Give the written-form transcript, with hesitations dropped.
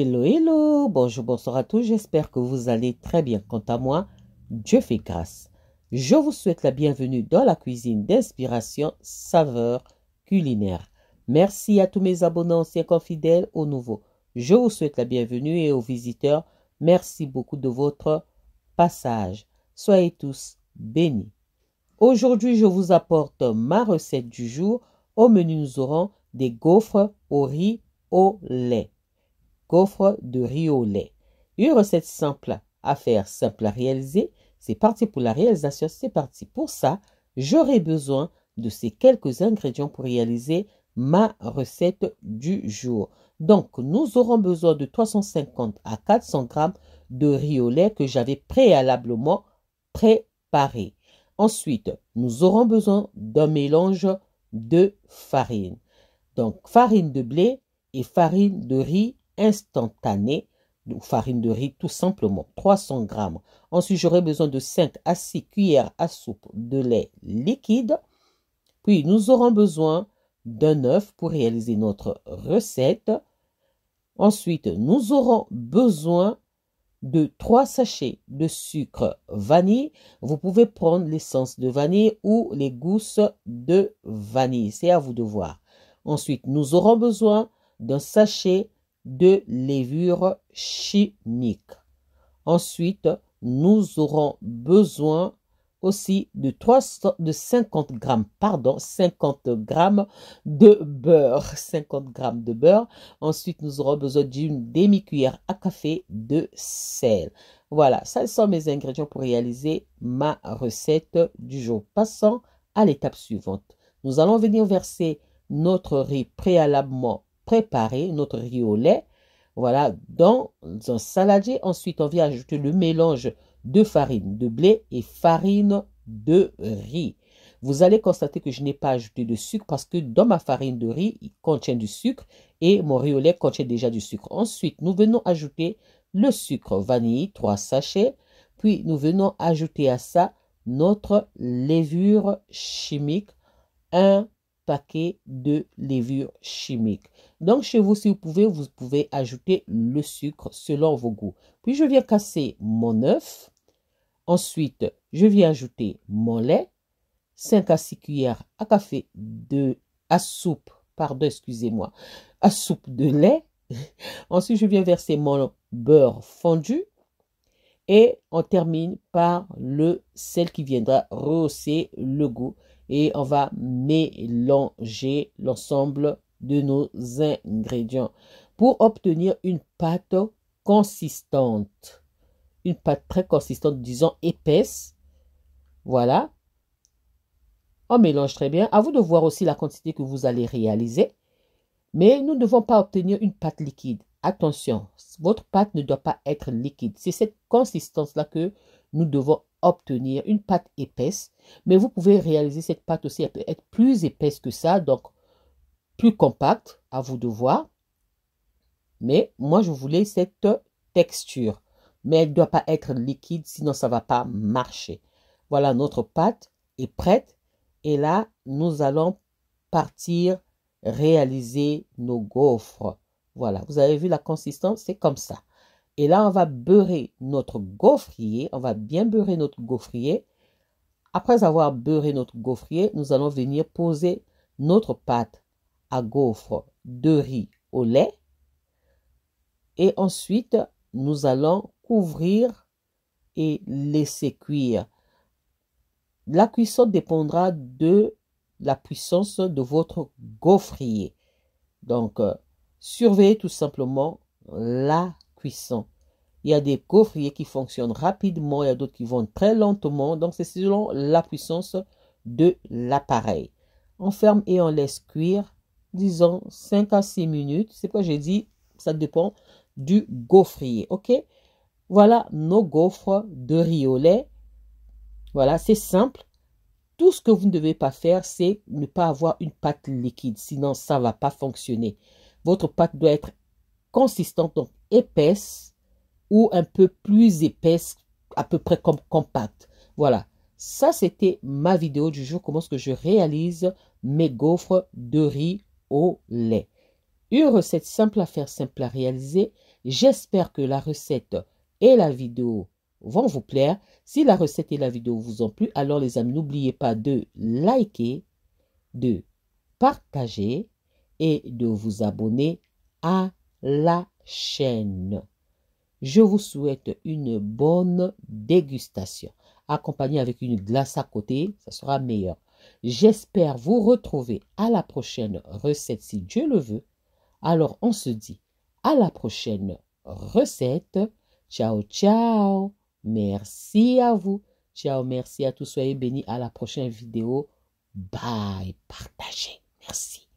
Hello, hello, bonjour, bonsoir à tous, j'espère que vous allez très bien. Quant à moi, Dieu fait grâce. Je vous souhaite la bienvenue dans la cuisine d'inspiration saveur culinaire. Merci à tous mes abonnés anciens comme fidèles ou nouveaux. Je vous souhaite la bienvenue et aux visiteurs, merci beaucoup de votre passage. Soyez tous bénis. Aujourd'hui, je vous apporte ma recette du jour. Au menu, nous aurons des gaufres au riz au lait. Gaufres de riz au lait. Une recette simple à faire, simple à réaliser. C'est parti pour la réalisation, c'est parti. Pour ça, j'aurai besoin de ces quelques ingrédients pour réaliser ma recette du jour. Donc, nous aurons besoin de 350 à 400 g de riz au lait que j'avais préalablement préparé. Ensuite, nous aurons besoin d'un mélange de farine. Donc, farine de blé et farine de riz instantanée, ou farine de riz tout simplement, 300 g. Ensuite, j'aurai besoin de 5 à 6 cuillères à soupe de lait liquide. Puis, nous aurons besoin d'un œuf pour réaliser notre recette. Ensuite, nous aurons besoin de 3 sachets de sucre vanille. Vous pouvez prendre l'essence de vanille ou les gousses de vanille. C'est à vous de voir. Ensuite, nous aurons besoin d'un sachet de levure chimique. Ensuite, nous aurons besoin aussi de 50 g de beurre. 50 g de beurre. Ensuite, nous aurons besoin d'une demi-cuillère à café de sel. Voilà, ça sont mes ingrédients pour réaliser ma recette du jour. Passons à l'étape suivante. Nous allons venir verser notre riz préalablement préparé, notre riz au lait, voilà, dans un saladier. Ensuite, on vient ajouter le mélange de farine de blé et farine de riz. Vous allez constater que je n'ai pas ajouté de sucre parce que dans ma farine de riz, il contient du sucre et mon riz au lait contient déjà du sucre. Ensuite, nous venons ajouter le sucre vanille, 3 sachets. Puis, nous venons ajouter à ça notre levure chimique, 1 paquet de levure chimique. Donc, chez vous, si vous pouvez ajouter le sucre selon vos goûts. Puis, je viens casser mon œuf. Ensuite, je viens ajouter mon lait, 5 à 6 cuillères à café à soupe de lait. Ensuite, je viens verser mon beurre fondu. Et on termine par le sel qui viendra rehausser le goût. Et on va mélanger l'ensemble de nos ingrédients pour obtenir une pâte consistante. Une pâte très consistante, disons épaisse. Voilà. On mélange très bien. À vous de voir aussi la quantité que vous allez réaliser. Mais nous ne devons pas obtenir une pâte liquide. Attention, votre pâte ne doit pas être liquide. C'est cette consistance-là que nous devons obtenir, une pâte épaisse. Mais vous pouvez réaliser cette pâte aussi, elle peut être plus épaisse que ça, donc plus compacte, à vous de voir. Mais moi, je voulais cette texture. Mais elle ne doit pas être liquide, sinon ça ne va pas marcher. Voilà, notre pâte est prête. Et là, nous allons partir réaliser nos gaufres. Voilà, vous avez vu la consistance, c'est comme ça. Et là, on va beurrer notre gaufrier. On va bien beurrer notre gaufrier. Après avoir beurré notre gaufrier, nous allons venir poser notre pâte à gaufres de riz au lait. Et ensuite, nous allons couvrir et laisser cuire. La cuisson dépendra de la puissance de votre gaufrier. Donc, surveillez tout simplement la cuisson. Il y a des gaufriers qui fonctionnent rapidement, il y a d'autres qui vont très lentement. Donc, c'est selon la puissance de l'appareil. On ferme et on laisse cuire, disons, 5 à 6 minutes. C'est quoi j'ai dit? Ça dépend du gaufrier, ok? Voilà nos gaufres de riz au lait. Voilà, c'est simple. Tout ce que vous ne devez pas faire, c'est ne pas avoir une pâte liquide. Sinon, ça ne va pas fonctionner. Votre pâte doit être consistante, donc épaisse ou un peu plus épaisse, à peu près comme compacte. Voilà. Ça, c'était ma vidéo du jour. Comment est-ce que je réalise mes gaufres de riz au lait. Une recette simple à faire, simple à réaliser. J'espère que la recette et la vidéo vont vous plaire. Si la recette et la vidéo vous ont plu, alors les amis, n'oubliez pas de liker, de partager et de vous abonner à la chaîne. Je vous souhaite une bonne dégustation, accompagnée avec une glace à côté, ça sera meilleur. J'espère vous retrouver à la prochaine recette si Dieu le veut. Alors on se dit à la prochaine recette. Ciao, ciao. Merci à vous. Ciao, merci à tous. Soyez bénis. À la prochaine vidéo. Bye. Partagez. Merci.